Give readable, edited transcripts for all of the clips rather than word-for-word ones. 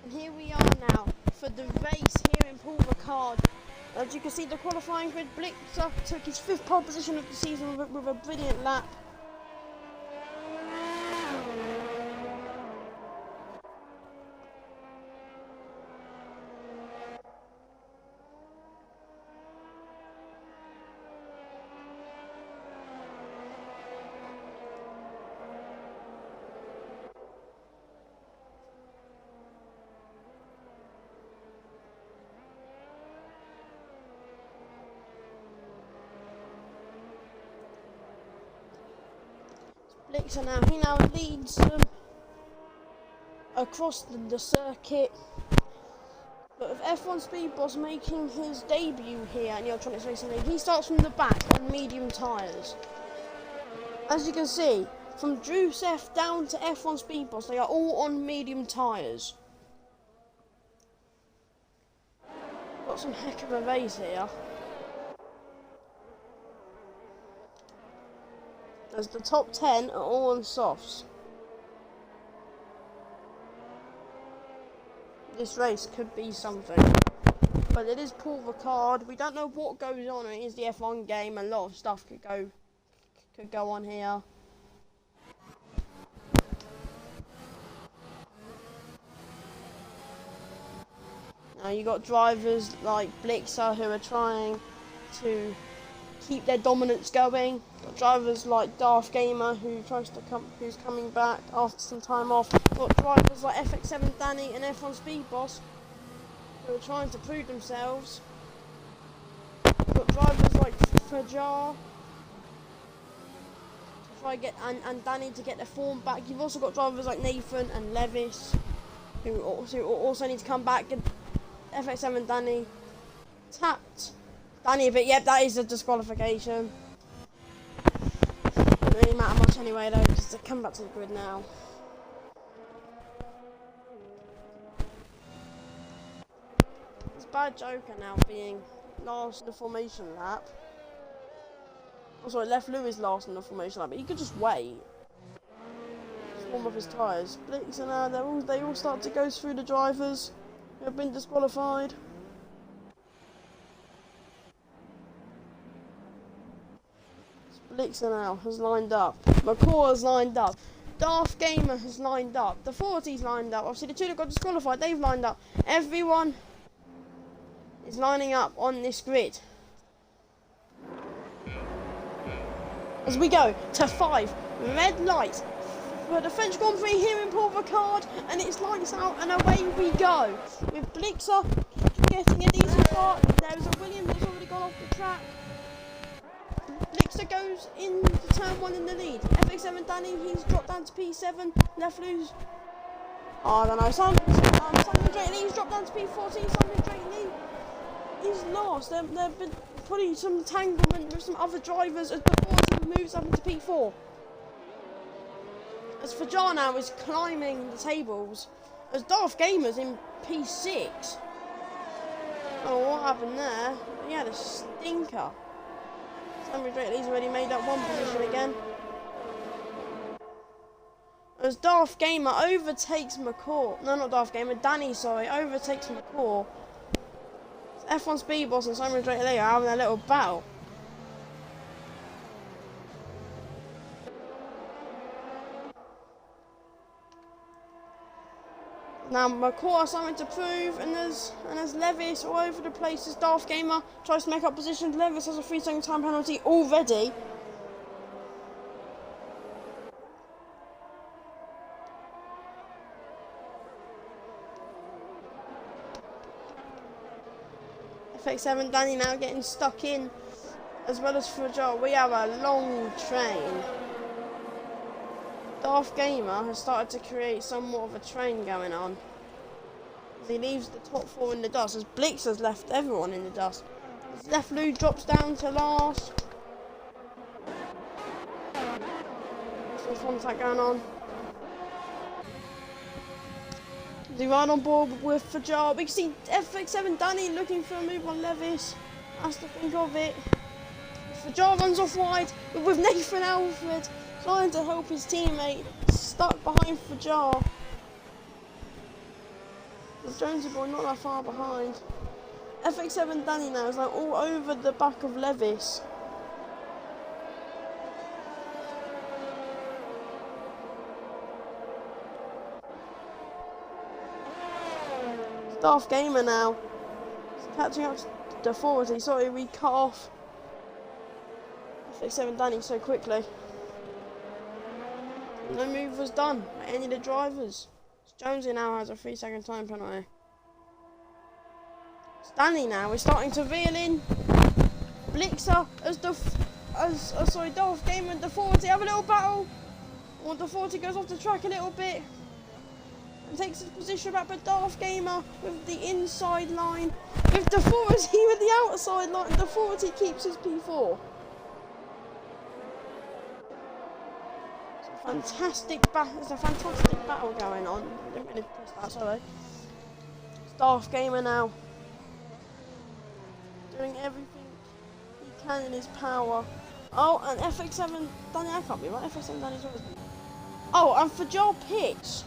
And here we are now for the race here in Paul Ricard. As you can see, the qualifying grid, Blixer took his 5th pole position of the season with a brilliant lap. Blixer now leads across the circuit, but with F1 Speed Boss making his debut here in the Electronics Racing League, he starts from the back on medium tyres. As you can see, from Drusef down to F1 Speed Boss, they are all on medium tyres. Got some heck of a race here. As the top 10 are all on softs. This race could be something. But it is Paul Ricard. We don't know what goes on. It is the F1 game. A lot of stuff could go on here. Now you got drivers like Blixer who are trying to keep their dominance going. Got drivers like Darth Gamer who's coming back after some time off. Got drivers like FX7 Danny and F1 Speed Boss who are trying to prove themselves. Got drivers like Fajar to try and Danny to get their form back. You've also got drivers like Nathan and Levis who also need to come back. And FX7 Danny tapped Danny a bit. Yep, that is a disqualification. Doesn't really matter much anyway though, because they're coming back to the grid now. It's Bad Joker now being last in the formation lap. Oh, sorry, Left Lewis last in the formation lap, but he could just wait. Just warm up his tyres. Blixer now, they all start to go through the drivers who have been disqualified. Blixer now has lined up. McCaw has lined up. Darth Gamer has lined up. The 40's lined up. Obviously the two that got disqualified, they've lined up. Everyone is lining up on this grid. As we go to 5 red lights for the French Grand Prix here in Paul Ricard, and it's lights out and away we go. With Blixer getting a decent start. There's a Williams that's already gone off the track. Blixer goes into turn 1 in the lead. FX7 Danny, he's dropped down to P7. Left loose. I don't know. Simon Drake Lee's dropped down to P14. Simon Drake Lee is lost. They've been putting some entanglement with some other drivers as the 14 moves up into P4. As Fajar now is climbing the tables. As Darth Gamer's in P6. Oh, what happened there? He had a stinker. Simon Drake Lee's already made that one position again. As Darth Gamer overtakes McCaw. No, not Darth Gamer. Danny, sorry. Overtakes McCaw. F1 Speed Boss and Simon Drake Lee are having a little battle. Now McCaw has something to prove, and there's Levis all over the place as Darth Gamer tries to make up positions. Levis has a 3-second time penalty already. FX7 Danny now getting stuck in, as well as Fajar. We have a long train. Darth Gamer has started to create somewhat of a train going on. As he leaves the top 4 in the dust, as Blix has left everyone in the dust. As Left Lou drops down to last. Some contact going on. As he ride on board with Fajar. We can see FX7 Danny looking for a move on Levis. Has to think of it. Fajar runs off wide with Nathan Alfred trying to help his teammate, stuck behind Fajar. Jonesy boy not that far behind. FX7 Danny now is like all over the back of Levis. Darth Gamer now. He's catching up to the 40. Sorry, we cut off FX7 Danny so quickly. No move was done by any of the drivers. Jonesy now has a 3-second time penalty. Danny now is starting to reel in. Blixer Darth Gamer and the 40 have a little battle. Or the 40 goes off the track a little bit and takes his position back, but Darth Gamer with the inside line, with the 40 with the outside line, the 40 keeps his P4. It's a fantastic battle going on. I didn't really press that, sorry. Darth Gamer now doing everything he can in his power. Oh, and FX7 Danny, I can't be right. FX7 Danny's always been. Oh, and for Joel Pitts,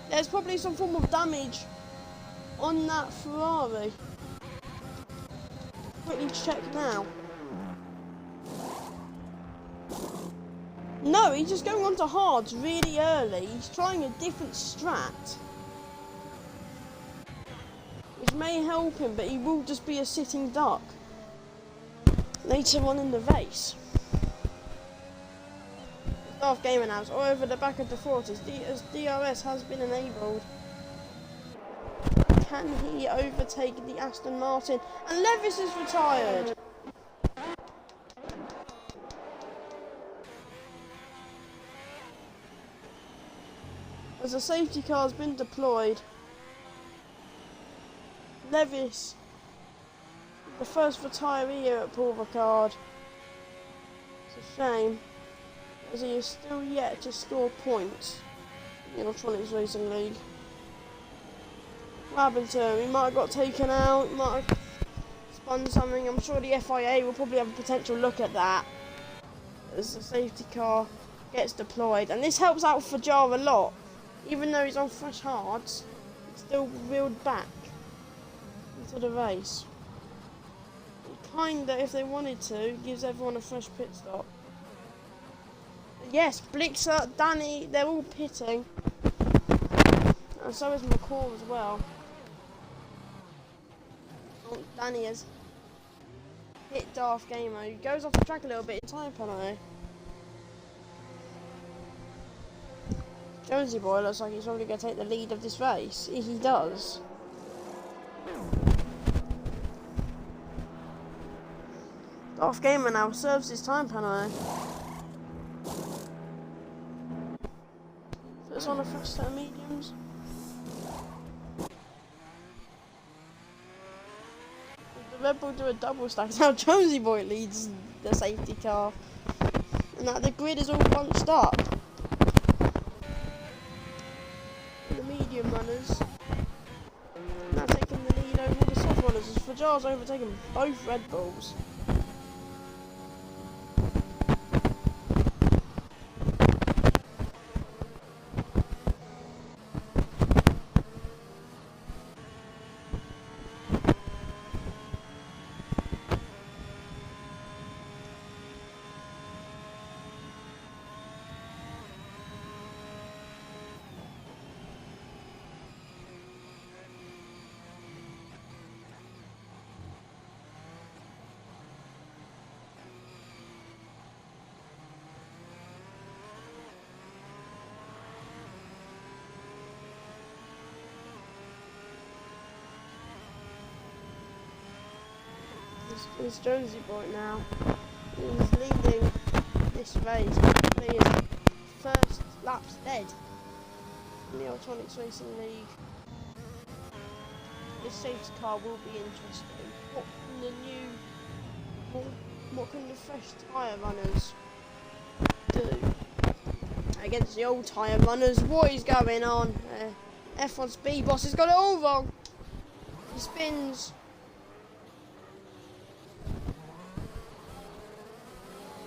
there's probably some form of damage on that Ferrari. Quickly check now. No, he's just going on to hards really early. He's trying a different strat, which may help him, but he will just be a sitting duck later on in the race. Darth Gamer now is all over the back of the 40s as DRS has been enabled. Can he overtake the Aston Martin? And Levis is retired. As a safety car has been deployed, Levis, the first retiree here at Paul Ricard. It's a shame, as he is still yet to score points in the Electronics Racing League. What happened to him? He might have got taken out, he might have spun something. I'm sure the FIA will probably have a potential look at that as the safety car gets deployed. And this helps out for Jar a lot. Even though he's on fresh hards, he's still reeled back into the race. It kinda, if they wanted to, gives everyone a fresh pit stop. Yes, Blixer, Danny, they're all pitting. And so is McCall as well. Oh, Danny has hit Darth Gamer. He goes off the track a little bit, time penalty. Jonesy boy looks like he's probably going to take the lead of this race. He does. Darth Gamer now serves his time penalty. Puts on a fresh set of mediums. The Red Bull do a double stack. Now Jonesy boy leads the safety car. And now the grid is all bunched up. Runners now taking the lead over the soft runners as Fajar's overtaken both Red Bulls. It's Jonesy boy now. He's leading this race. He is first laps dead in the Electronics Racing League. This safety car will be interesting. What can the fresh tyre runners do against the old tyre runners? What is going on? F1 Speed Boss has got it all wrong. He spins.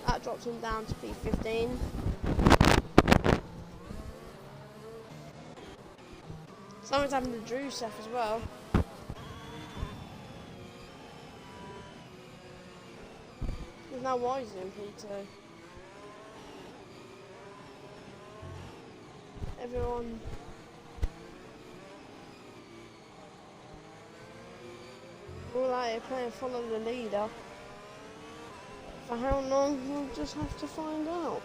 That drops him down to P15. Something's happened to Drusef as well. He's now wiser than P2. Everyone. All out here playing follow the leader. For how long, we'll just have to find out.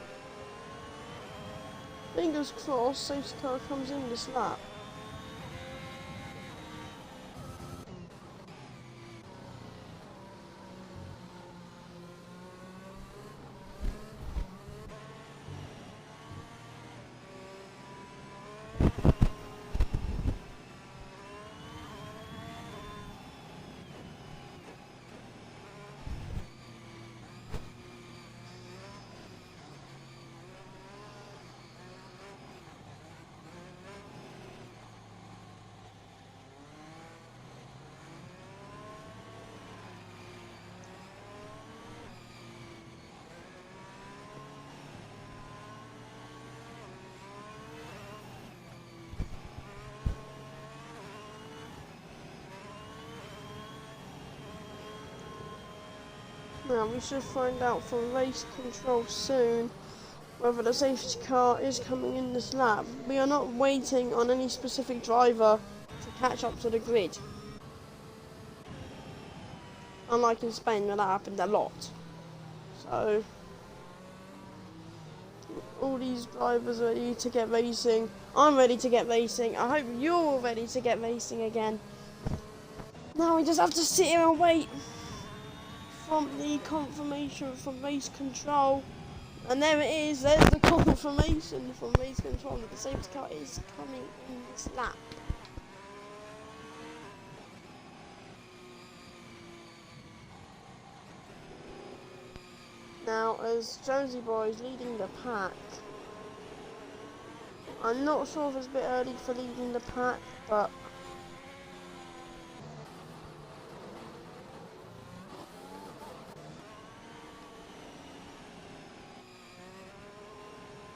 Fingers crossed, safety car comes in this lap. Now we should find out from race control soon whether the safety car is coming in this lap. We are not waiting on any specific driver to catch up to the grid. Unlike in Spain where that happened a lot. So all these drivers are ready to get racing. I'm ready to get racing. I hope you're all ready to get racing again. Now we just have to sit here and wait from the confirmation from race control, and there it is. There's the confirmation from race control that the safety car is coming in this lap. Now, as Jonesy Boy is leading the pack, I'm not sure if it's a bit early for leading the pack, but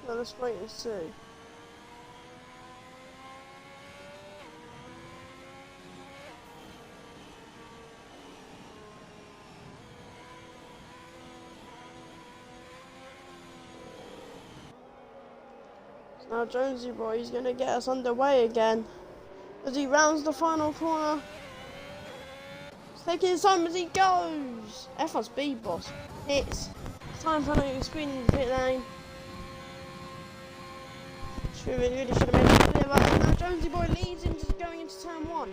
well, let's wait and see. So now Jonesy Boy is going to get us underway again as he rounds the final corner. He's taking his time as he goes. F1 Speed Boss hits. Time for a screen in the pit lane. Really should have made it clear, but now Jonesy Boy leads into going into turn 1.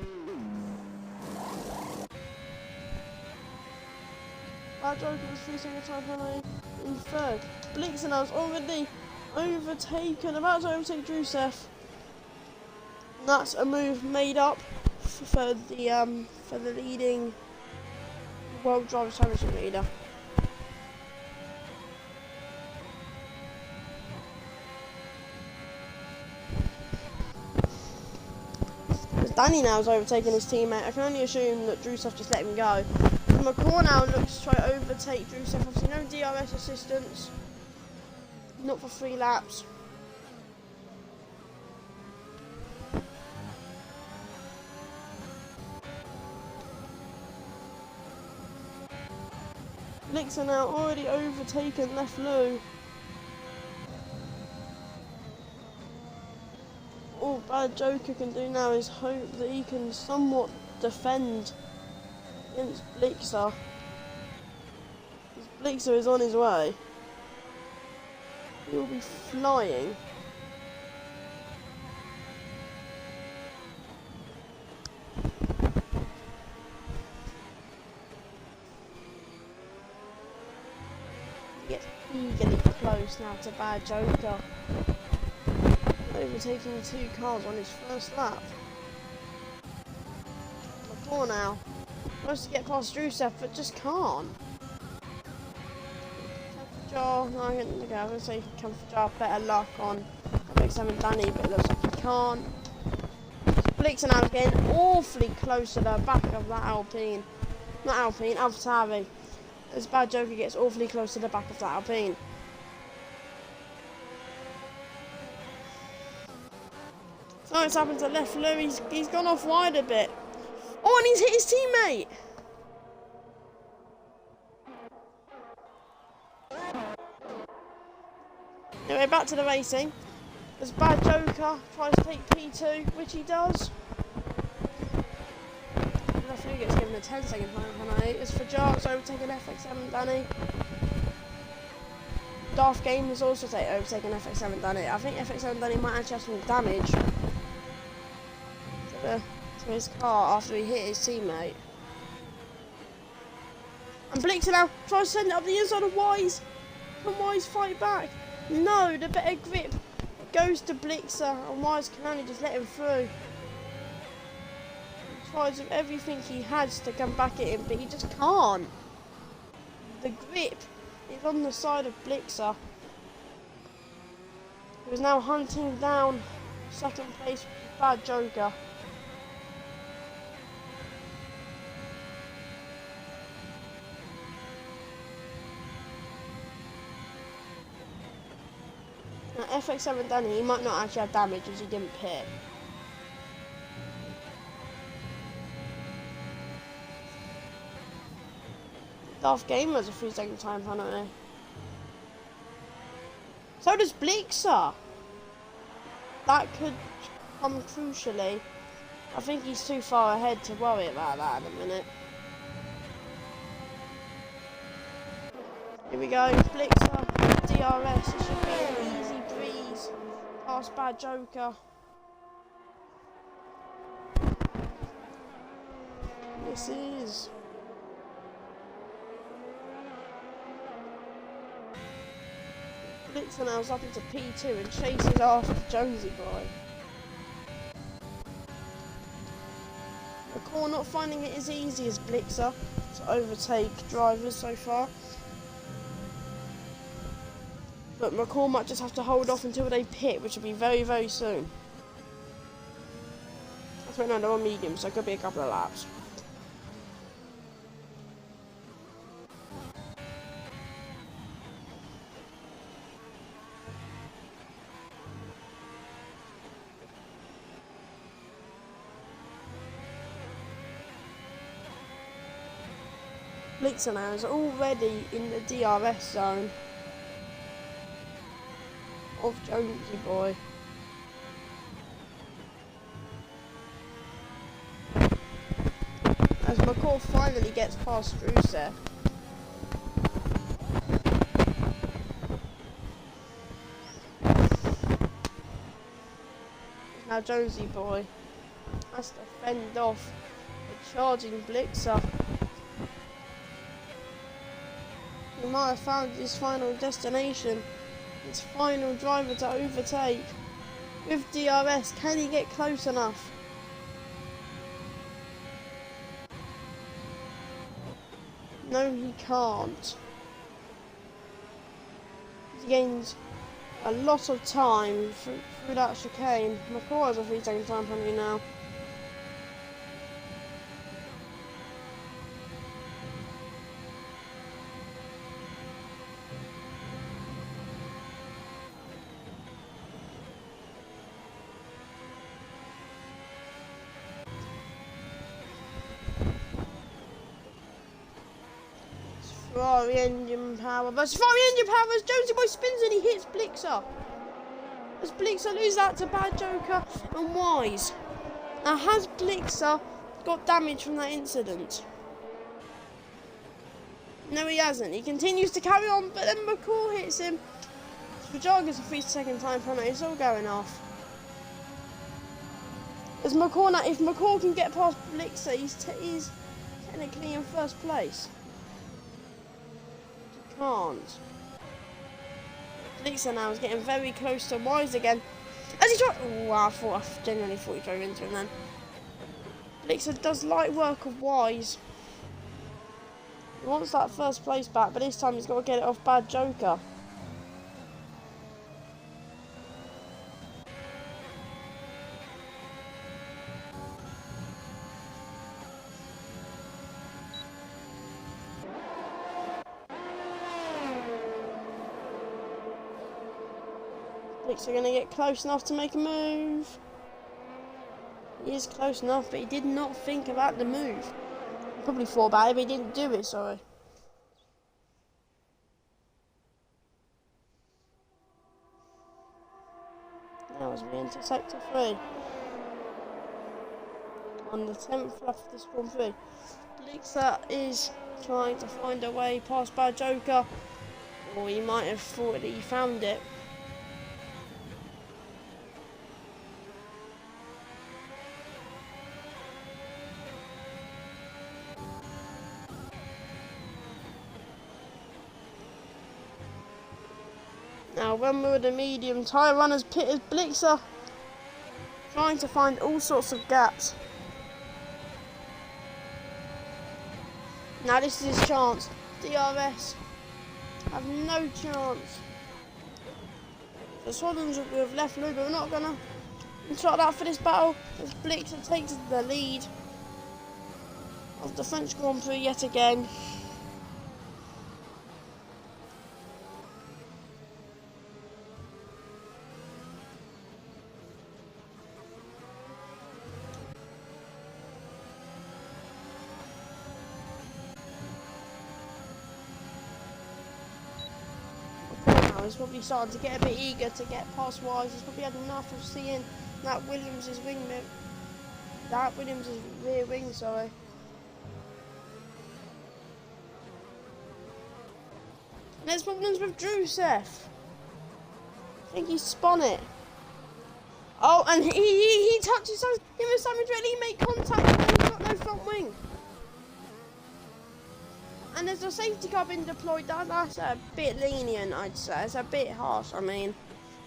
Bad Joker was facing a time penalty in third. Blixenau's already overtaken, about to overtake Drusef. And that's a move made up for the leading World Drivers' Championship leader. Danny now has overtaken his teammate. I can only assume that Drusef just let him go. McCall now looks to try to overtake Drusef. Obviously no DRS assistance. Not for 3 laps. Blixen now already overtaken Left Lou. All Bad Joker can do now is hope that he can somewhat defend against Blixer. Blixer is on his way. He will be flying. He gets eagerly close now to Bad Joker. Overtaking 2 cars on his first lap. McCall now wants to get past Drusef, but just can't. Comfort no, I'm going to say Comfort better luck on MX7 Danny, but it looks like he can't. Blixen now getting awfully close to the back of that Alpine. Not Alpine, AlphaTauri. As Bad Joker gets awfully close to the back of that Alpine. Something's happened to left Lou. He's gone off wide a bit. Oh, and he's hit his teammate. Anyway, back to the racing. As Bad Joker tries to take P2, which he does. The referee gets given a 10-second time penalty. As for Jarks overtaking FX7 Danny. Daft Game has also overtaken FX7 Danny. I think FX7 Danny might actually have some damage to his car after he hit his teammate. And Blixer now tries to send it up the inside of Wise. Can Wise fight back? No, the better grip goes to Blixer, and Wise can only just let him through. He tries with everything he has to come back at him, but he just can't. The grip is on the side of Blixer, who is now hunting down second place with Bad Joker. Now FX7 Danny, he might not actually have damage as he didn't pit. Daft Game has a 3-second time penalty. So does Blixer. That could come crucially. I think he's too far ahead to worry about that in a minute. Here we go, Blixer, DRS. It should be an easy breeze past Bad Joker. This is. Blixer now is up into P2 and chases after Jonesy Boy. McCall not finding it as easy as Blixer to overtake drivers so far. But McCall might just have to hold off until they pit, which will be very, very soon. That's right now they're on medium, so it could be a couple of laps. Blixer now is already in the DRS zone of Jonesy Boy. As McCall finally gets past Rusev. Now Jonesy Boy has to fend off the charging Blixer. He might have found his final destination, his final driver to overtake. With DRS, can he get close enough? No, he can't. He gains a lot of time through that chicane. McCall has a 3-second time penalty now. Ferrari engine power versus Ferrari engine power as Jonesy Boy spins and he hits Blixer. As Blixer loses that to Bad Joker and Wise. Now has Blixer got damage from that incident? No, he hasn't. He continues to carry on, but then McCall hits him. Fajar gets a 3-second time penalty. It's all going off. As McCall now, if McCall can get past Blixer, he's technically in first place. Can't. Blixer now is getting very close to Wise again. As he tries. Oh, I genuinely thought he drove into him then. Blixer does light work of Wise. He wants that first place back, but this time he's got to get it off Bad Joker. Blixer going to get close enough to make a move. He is close enough, but he did not think about the move. He probably thought about it, but he didn't do it, sorry. Now as we enter sector 3. On the 10th lap of the spawn 3. Blixer is trying to find a way past Bad Joker. Or he might have thought that he found it. Now when we're the medium, tyre runners pitted Blixer, trying to find all sorts of gaps. Now this is his chance. DRS have no chance. The Swans will have left Lou, but we're not gonna trot out for this battle as Blixer takes the lead of the French Grand Prix yet again. He's probably starting to get a bit eager to get past Wise. He's probably had enough of seeing that Williams' rear wing, sorry. And there's problems with Drusev. I think he spun it. Oh, and he touches him and Simon Drelly make contact, and he's got no front wing. And there's a safety car being deployed. That's a bit lenient, I'd say. It's a bit harsh, I mean.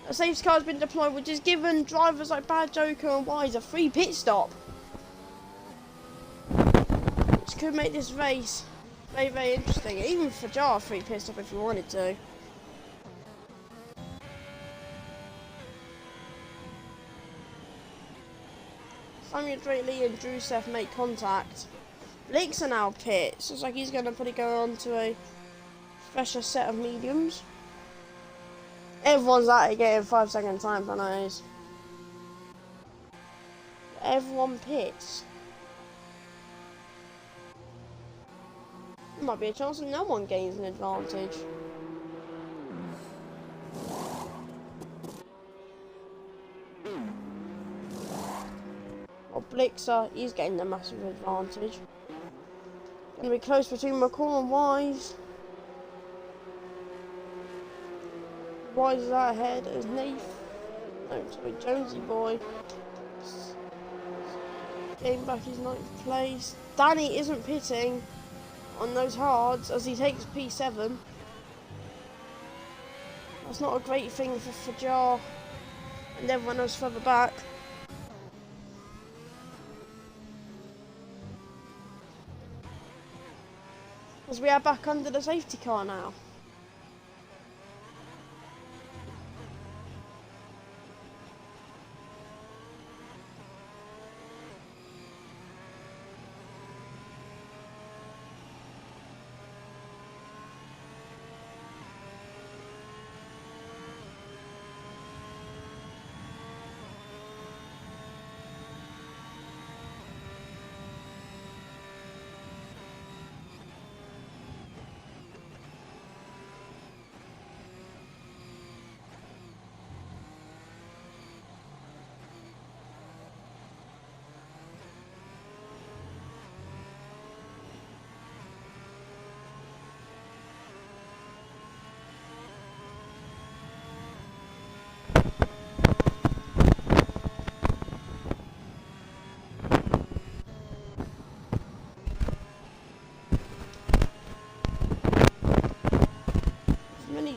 A safety car's been deployed, which has given drivers like Bad Joker and Wise a free pit stop. Which could make this race very, very interesting. Even for Jar, a free pit stop if you wanted to. Samuel Drake-Lee and Drusev make contact. Blixer now pits. Looks like he's going to probably go on to a fresher set of mediums. Everyone's at it getting 5 second time penalties. Everyone pits. There might be a chance that no one gains an advantage. Well, Blixer, he's getting a massive advantage. Gonna be close between McCall and Wise. Wise is out ahead as Jonesy Boy getting back his 9th place. Danny isn't pitting on those hards as he takes P7. That's not a great thing for Jar and everyone else further back. As we are back under the safety car now.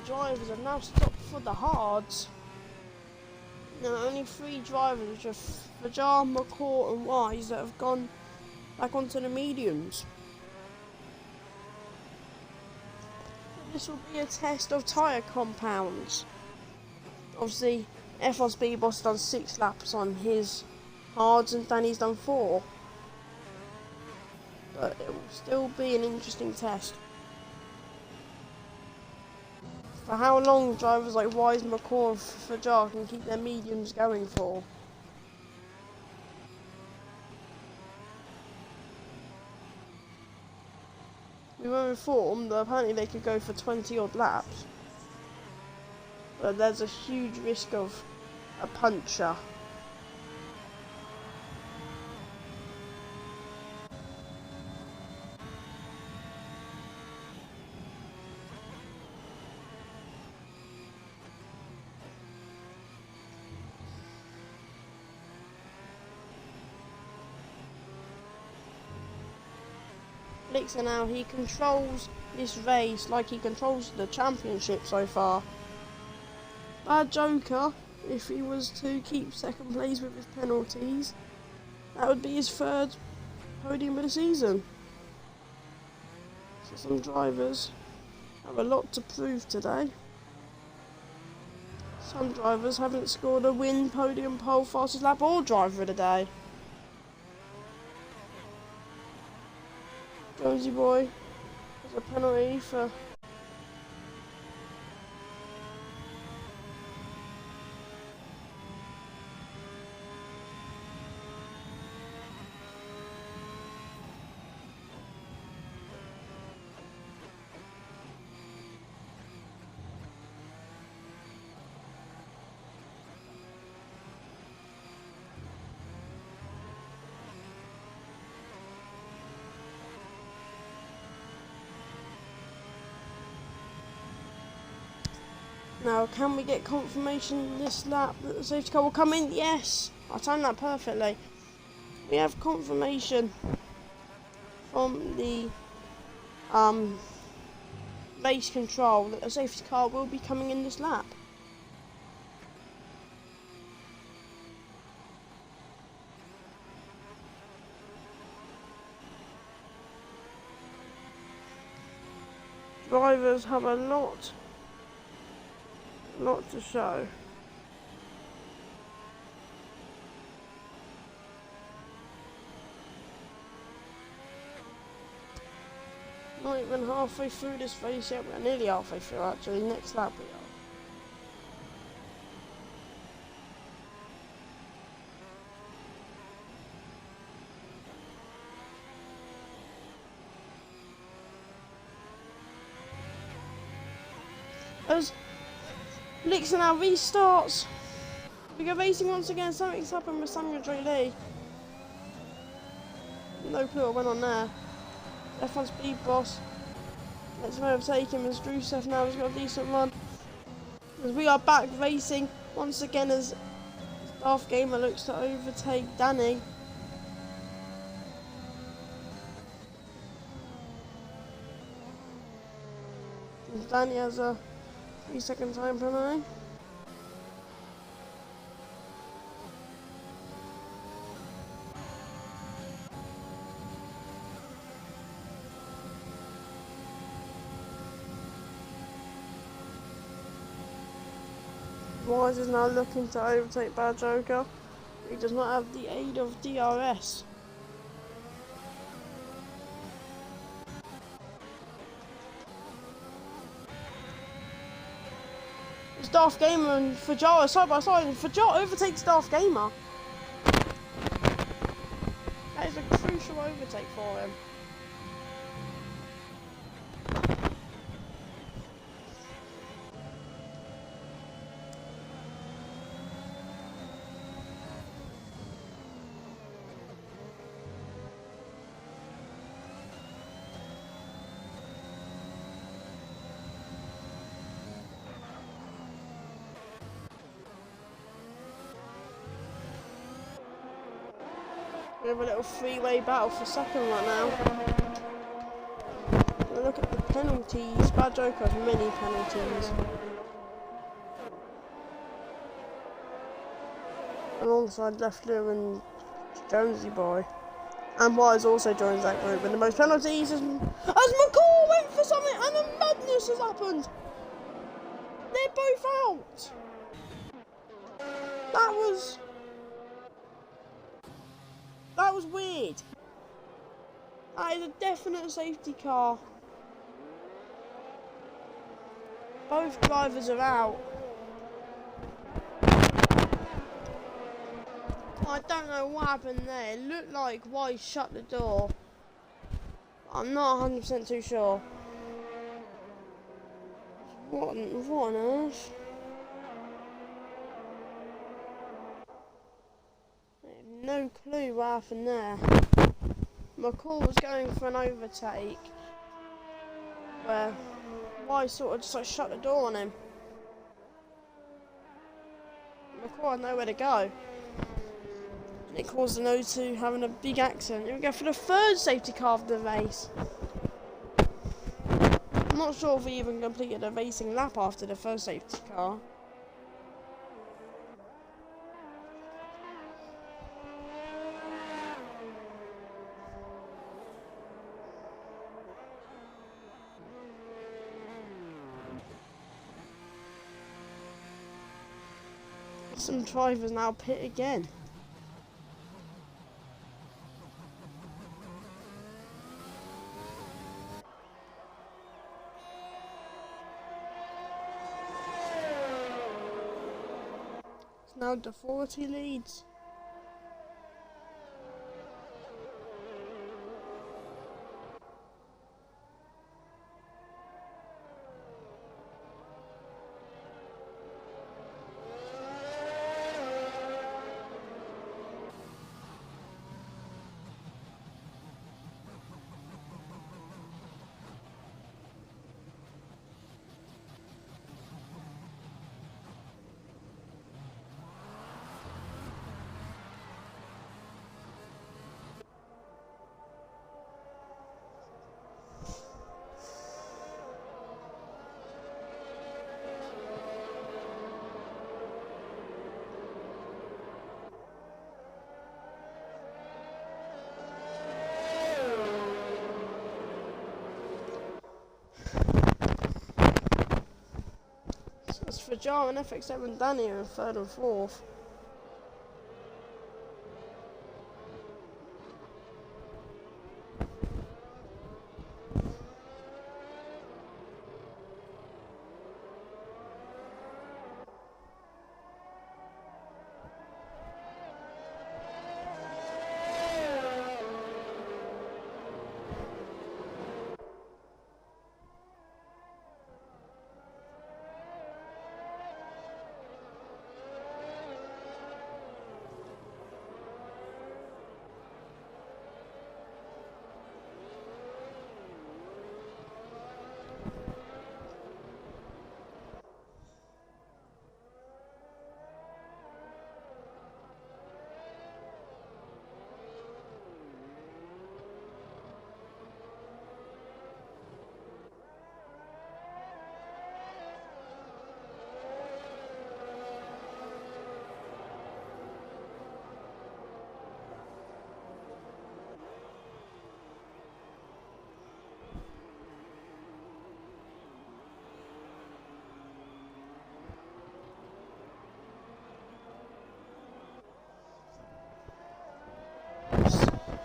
Drivers have now stopped for the hards. There are only 3 drivers, which are Fajar, McCall and Wise, that have gone back onto the mediums. This will be a test of tyre compounds. Obviously, F1 Speed Boss done 6 laps on his hards and Danny's done 4. But it will still be an interesting test. For how long drivers like Wise, McCall and Fajar can keep their mediums going for. were informed that apparently they could go for 20 odd laps. But there's a huge risk of a puncture. Blixer now, he controls this race like he controls the championship so far. Bad Joker, if he was to keep second place with his penalties, that would be his third podium of the season. So some drivers have a lot to prove today. Some drivers haven't scored a win, podium, pole, fastest lap or driver of the day. Jonesy boy has a penalty for Now, can we get confirmation this lap that the safety car will come in? Yes! I timed that perfectly. We have confirmation from the race control that the safety car will be coming in this lap. Drivers have a lot to show. Not even halfway through this race yet. We're nearly halfway through actually. Next lap we are. As Blixer now restarts. We go racing once again. Something's happened with Samuel J. Lee. No clue what went on there. F1 Speed Boss. Let's overtake him as Drusev now has got a decent run. As we are back racing once again as Darth Gamer looks to overtake Danny. And Danny has a 3-second time penalty. Wise is now looking to overtake Bad Joker. He does not have the aid of DRS. It's Darth Gamer and Fajara side by side, and Fajara overtakes Darth Gamer. That is a crucial overtake for him. We have a little three-way battle for second right now. Look at the penalties. Bad Joker has many penalties. Alongside Leffler and Jonesy Boy. And Wise also joins that group. And the most penalties as McCall went for something and a madness has happened. They're both out. That was weird. That is a definite safety car. Both drivers are out. I don't know what happened there. It looked like Wise shut the door. I'm not 100% too sure. What on earth? I have no clue what happened there. McCall was going for an overtake where Wise sort of just like shut the door on him. McCall had nowhere to go. And it caused the O2 having a big accident. Here we go for the third safety car of the race. I'm not sure if we even completed a racing lap after the first safety car. Some drivers now pit again. It's now the 40 leads. So it's for Jarman, FX7 and Danny in third and fourth.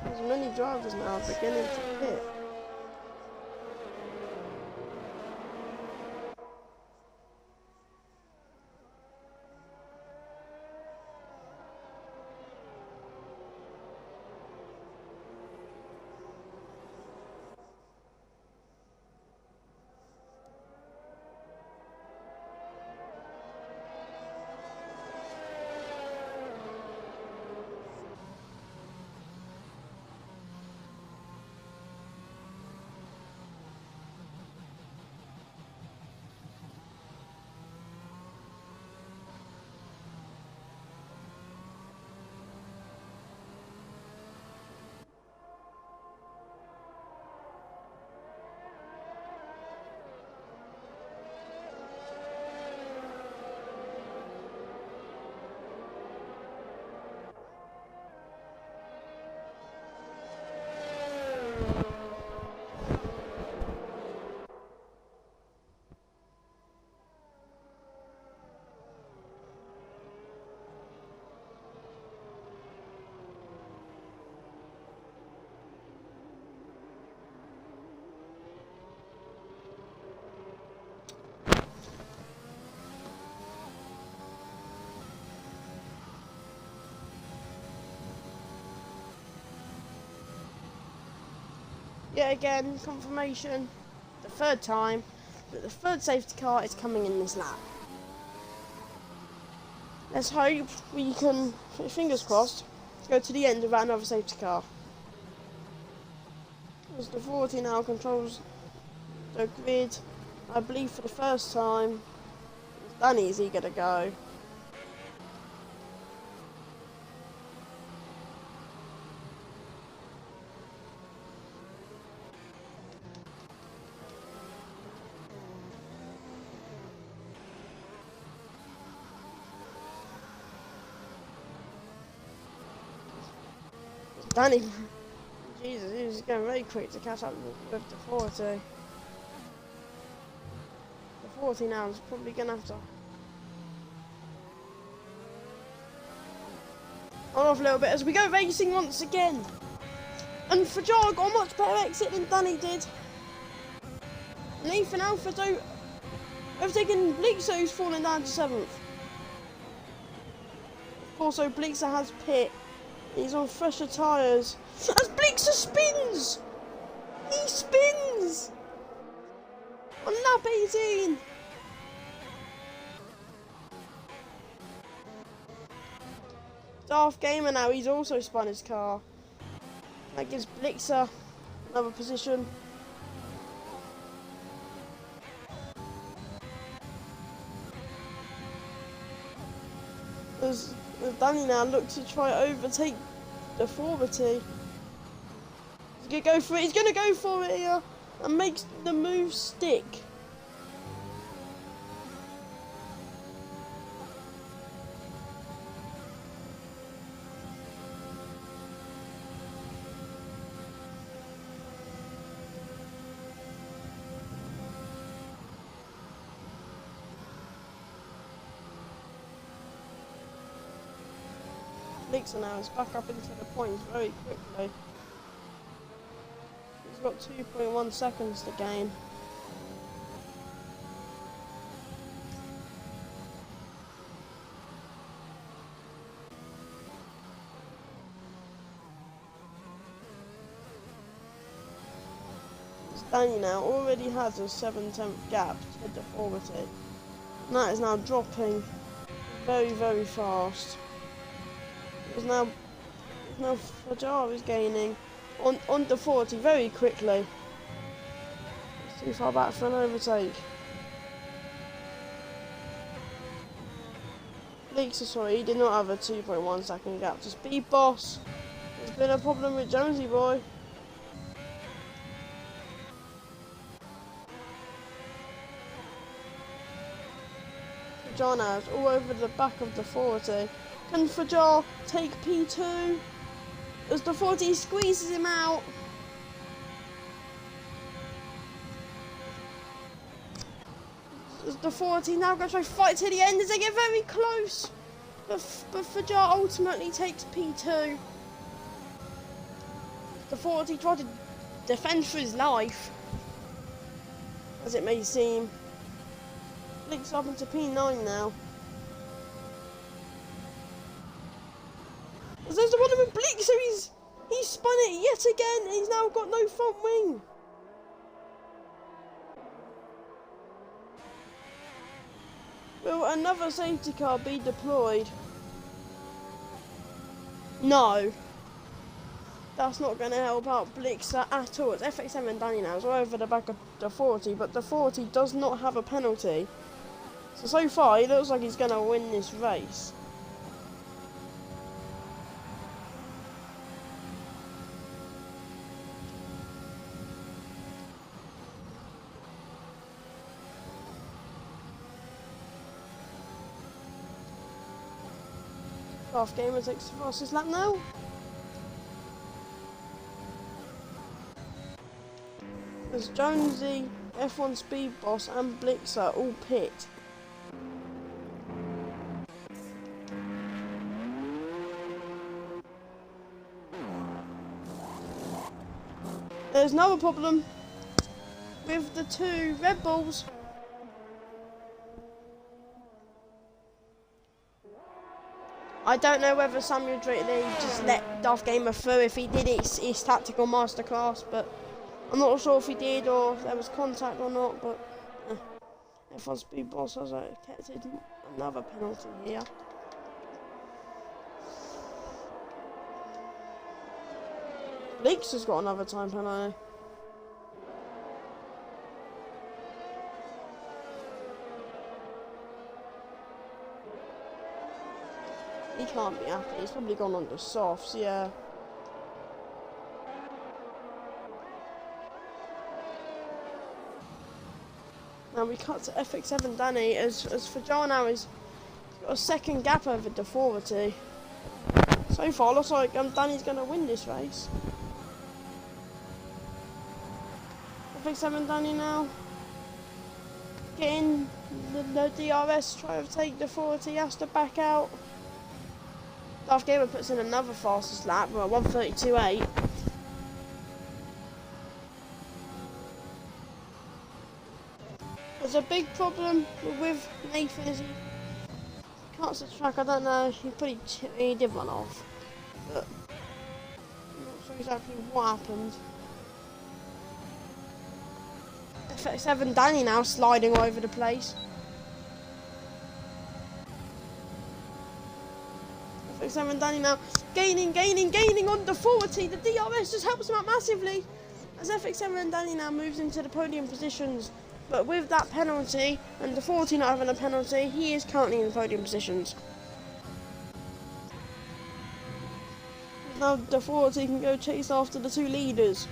There's many drivers now beginning to pit. yet again, confirmation, the third time, that the third safety car is coming in this lap. Let's hope we can, fingers crossed, go to the end without another safety car. As the 40 now controls the grid, I believe for the first time. Danny's eager to go. Danny, Jesus, he's going very quick to catch up with the 40. The 40 now is probably going to have to on off a little bit as we go racing once again. And Fajar got a much better exit than Danny did. Nathan Alfredo overtaken Blixer, who's fallen down to 7th. Also, Blixer has pit. He's on fresher tyres. As Blixer spins! He spins! On lap 18! Darth Gamer now, he's also spun his car. That gives Blixer another position. As Danny now looks to try to overtake the 40. He's gonna go for it. He's gonna go for it here and makes the move stick. Blixer now is back up into the points very quickly. He's got 2.1 seconds to gain. Danny now already has a 7/10 gap to the 40. And that is now dropping very, very fast. Now Fajar is gaining on the 40 very quickly. It's too far back for an overtake. Blixer, sorry, he did not have a 2.1 second gap to Speed Boss. There's been a problem with Jonesy Boy. Fajar now is all over the back of the 40. Can Fajar take P2 as the 40 squeezes him out? As the 40 now going to try to fight to the end as they get very close. But Fajar ultimately takes P2. The 40 tried to defend for his life, as it may seem. Links up into P9 now. There's the one with Blixer, he's spun it yet again, he's now got no front wing. Will another safety car be deployed? No. That's not going to help out Blixer at all. It's FX7 and Danny now, it's all over the back of the 40, but the 40 does not have a penalty. So far, he looks like he's going to win this race. Darth Gamer takes the fastest lap now. As Jonesy, F1 Speed Boss and Blixer all pit. There's another problem with the two Red Bulls. I don't know whether Samuel Drake just let Darth Gamer through. If he did, it's tactical masterclass, but I'm not sure if he did or if there was contact or not, but F1 Speed Boss has accepted another penalty here. Leaks has got another time penalty. He can't be happy. He's probably gone on to softs, yeah. Now we cut to FX7 Danny as for John now he's got a second gap over Defority. So far looks like Danny's going to win this race. FX7 Danny now getting the DRS, trying to take Defority, has to back out. Darth Gamer puts in another fastest lap, well, 1:32.8. There's a big problem with Nathan is he can't set the track. I don't know, he did run off, but I'm not sure exactly what happened. FX7 Danny now sliding all over the place. FX7 Danny now gaining on Defority. The DRS just helps him out massively as FX7 Danny now moves into the podium positions. But with that penalty and Defority not having a penalty, he is currently in the podium positions. Now Defority can go chase after the two leaders.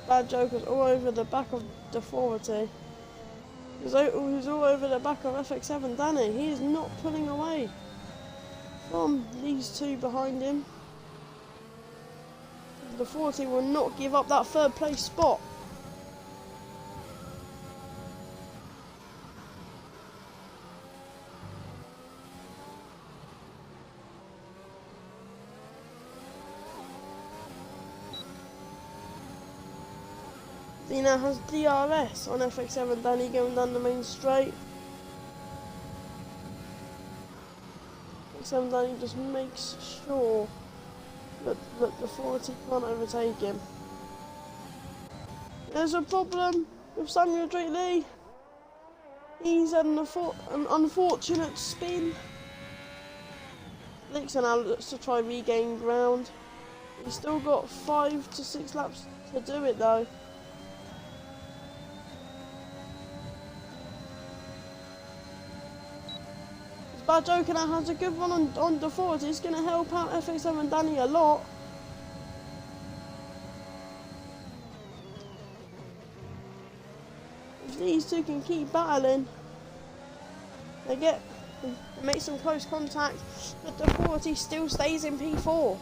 Bad Joker's all over the back of Defority. Who's all over the back of FX7 Danny. He is not pulling away from these two behind him. Defority will not give up that third place spot. He now has DRS on FX7 Danny going down the main straight. FX7 Danny just makes sure that Defority can't overtake him. There's a problem with Samuel Drake Lee. He's had an unfortunate spin. Nixon now looks to try regain ground. He's still got 5 to 6 laps to do it though. Bad Joker now has a good run on Defority. It's going to help out FX7 Danny a lot. If these two can keep battling, they make some close contact, but Defority still stays in P4.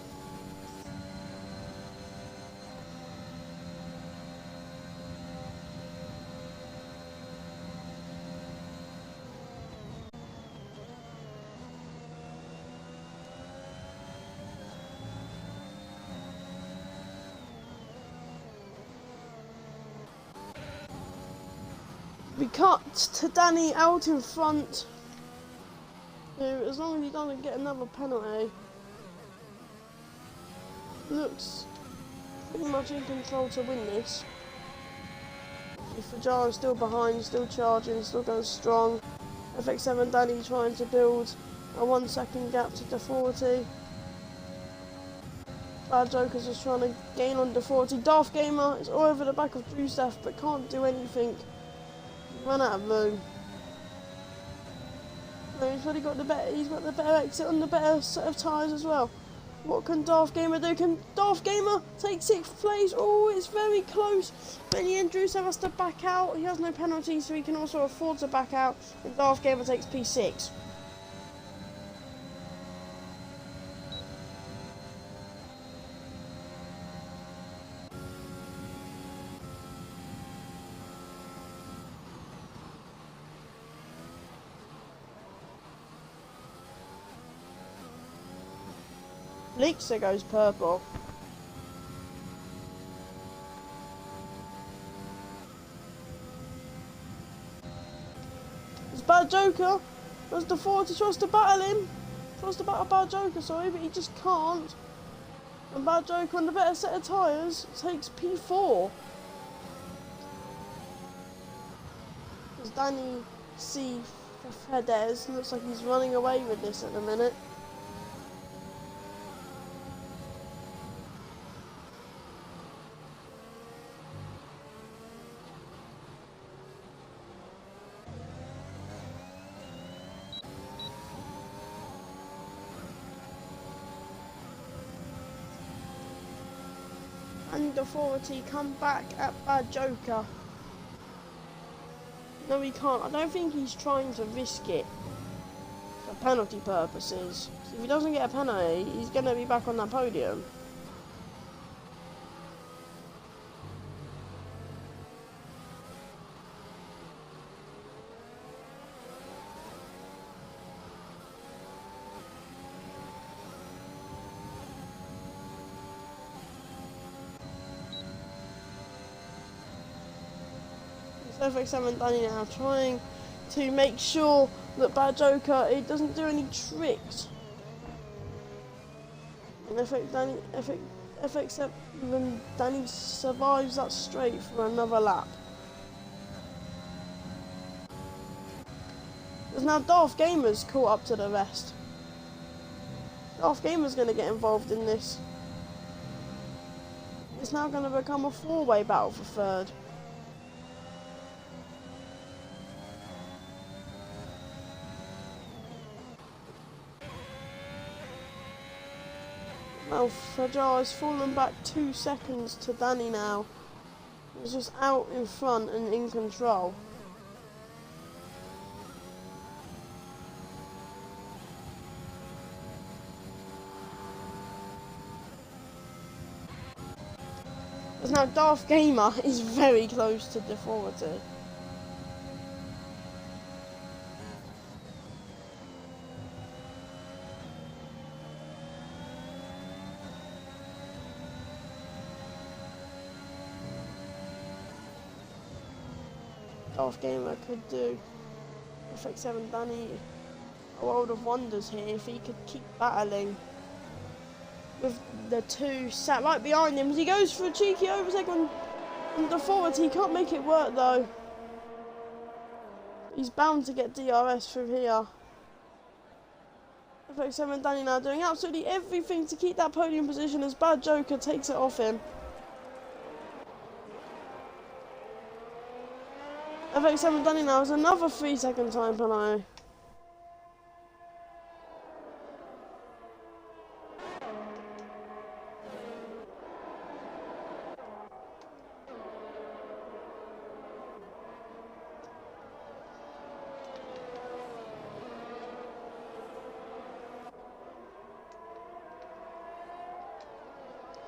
We cut to Danny out in front. So as long as he doesn't get another penalty, looks pretty much in control to win this. Fajar is still behind, still charging, still going strong. FX7 Danny trying to build a 1 second gap to Defority. Bad Joker's just trying to gain on Defority. Darth Gamer is all over the back of Drusef but can't do anything. Run out of room. No, he's got the better exit on the better set of tyres as well. What can Darth Gamer do? Can Darth Gamer take 6th place? Oh, it's very close. But in the end, Drusef has to back out. He has no penalty, so he can also afford to back out. And Darth Gamer takes P6. Leakser goes purple. It's Bad Joker. There's Defority tries to battle him. Tries to battle Bad Joker, sorry, but he just can't. And Bad Joker on the better set of tyres takes P4. As Danny C. Fedez looks like he's running away with this at the minute. And Authority come back at Bad Joker. No, he can't. I don't think he's trying to risk it for penalty purposes. If he doesn't get a penalty, he's going to be back on that podium. FX7 Danny now trying to make sure that Bad Joker it doesn't do any tricks. And FX7 Danny survives that straight for another lap. There's now Darth Gamer's caught up to the rest. Darth Gamer's going to get involved in this. It's now going to become a four-way battle for third. Well, Fajar has fallen back 2 seconds to Danny now. He's just out in front and in control. As now Darth Gamer is very close to Authority. Darth Gamer could do FX7 Danny a world of wonders here if he could keep battling with the two sat right behind him as he goes for a cheeky overtake on Authority. He can't make it work though. He's bound to get DRS through here. FX7 Danny now doing absolutely everything to keep that podium position as Bad Joker takes it off him. FX7 Danny now has another 3-second time penalty.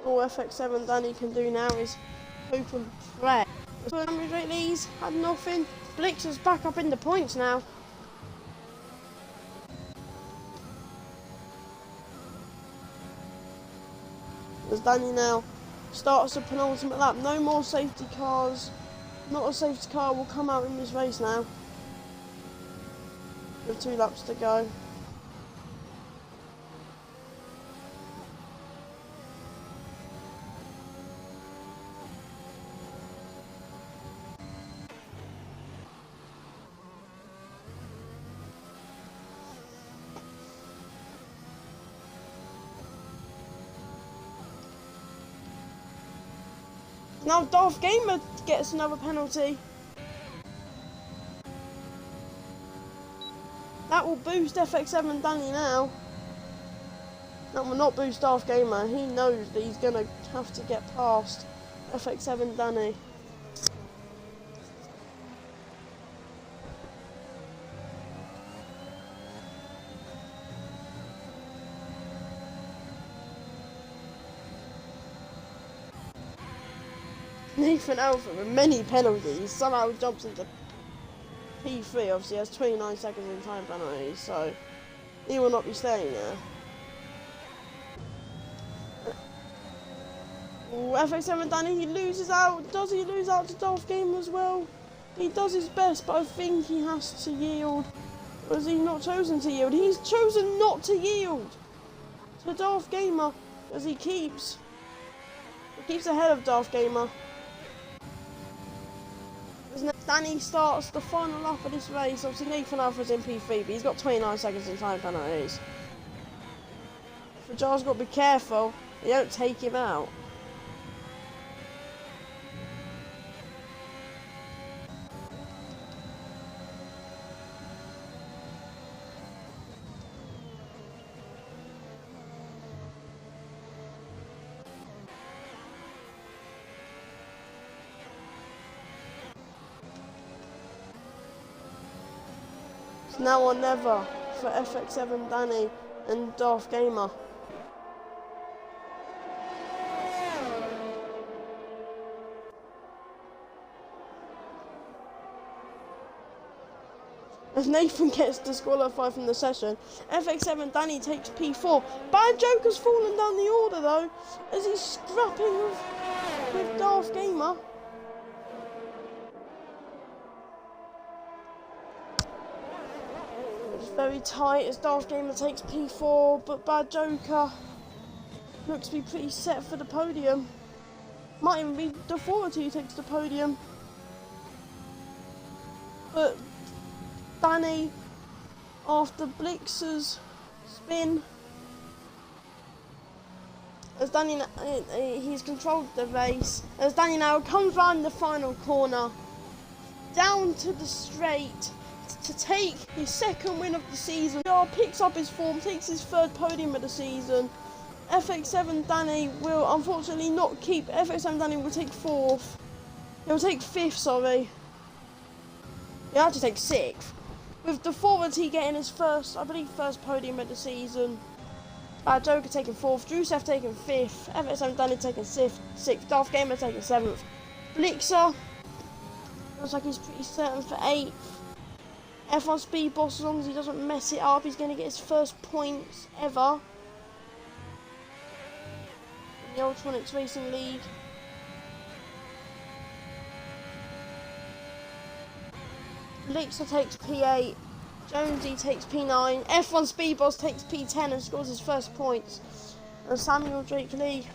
All FX7 Danny can do now is hope and pray. So Lee's had nothing. Blix is back up in the points now. As Danny now starts the penultimate lap. No more safety cars. Not a safety car will come out in this race now. With 2 laps to go. Now Darth Gamer gets another penalty. That will boost FX7 Danny now. That will not boost Darth Gamer. He knows that he's going to have to get past FX7 Danny. Nathan Alfred with many penalties somehow jumps into P3. Obviously has 29 seconds in time penalties, so he will not be staying there. FX7 Danny, he loses out. Does he lose out to Darth Gamer as well? He does his best, but I think he has to yield. Or has he not chosen to yield? He's chosen not to yield to Darth Gamer. as he keeps ahead of Darth Gamer. As Danny starts the final lap of this race, obviously Nathan Alfred's in P3, but he's got 29 seconds in time penalties. Fajar's got to be careful, they don't take him out. It's now or never for FX7 Danny and Darth Gamer. As Nathan gets disqualified from the session, FX7 Danny takes P4. Bad Joker's fallen down the order though, as he's scrapping with Darth Gamer. It's very tight as Darth Gamer takes P4, but Bad Joker looks to be pretty set for the podium. Might even be the Authority who takes the podium. But Danny, after Blix's spin, as Danny, he's controlled the race, as Danny now comes round the final corner, down to the straight, to take his second win of the season. Fajar picks up his form, takes his third podium of the season. FX7 Danny will unfortunately not keep, FX7 Danny will take fourth. He'll take fifth, sorry. He'll have to take sixth. With the Authority getting his first, I believe, first podium of the season. Joker taking fourth, Drusef taking fifth, FX7 Danny taking sixth, Darth Gamer taking seventh. Blixer looks like he's pretty certain for eighth. F1 Speed Boss, as long as he doesn't mess it up, he's going to get his first points ever in the Ultronics Racing League. Blixer takes P8, Jonesy takes P9, F1 Speed Boss takes P10 and scores his first points, and Samuel Drake Lee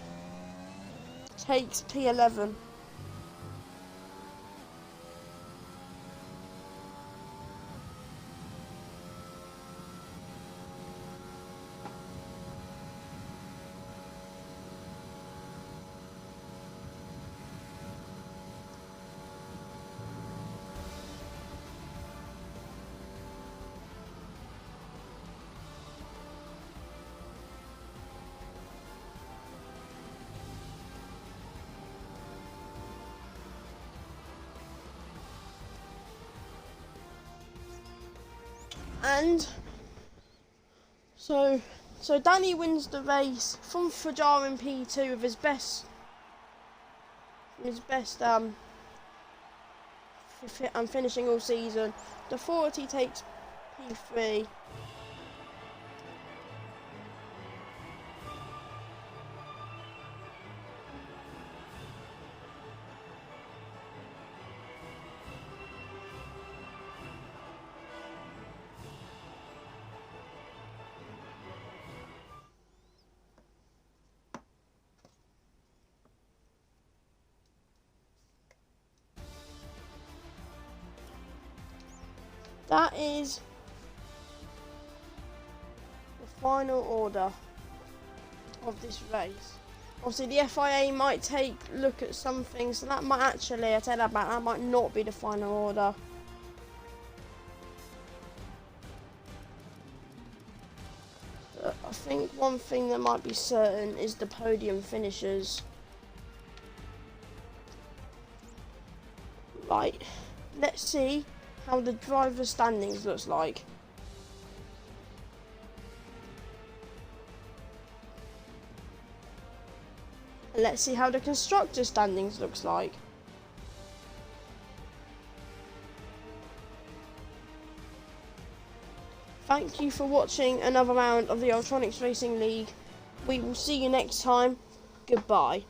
takes P11. And so Danny wins the race from Fajar in P2 with his best finishing all season. The Authority takes P3. That is the final order of this race. Obviously the FIA might take a look at some things, so that might actually, I tell you about that might not be the final order. But I think one thing that might be certain is the podium finishers. Right, let's see how the driver standings looks like. And let's see how the constructor standings looks like. Thank you for watching another round of the Ultronics Racing League. We will see you next time. Goodbye.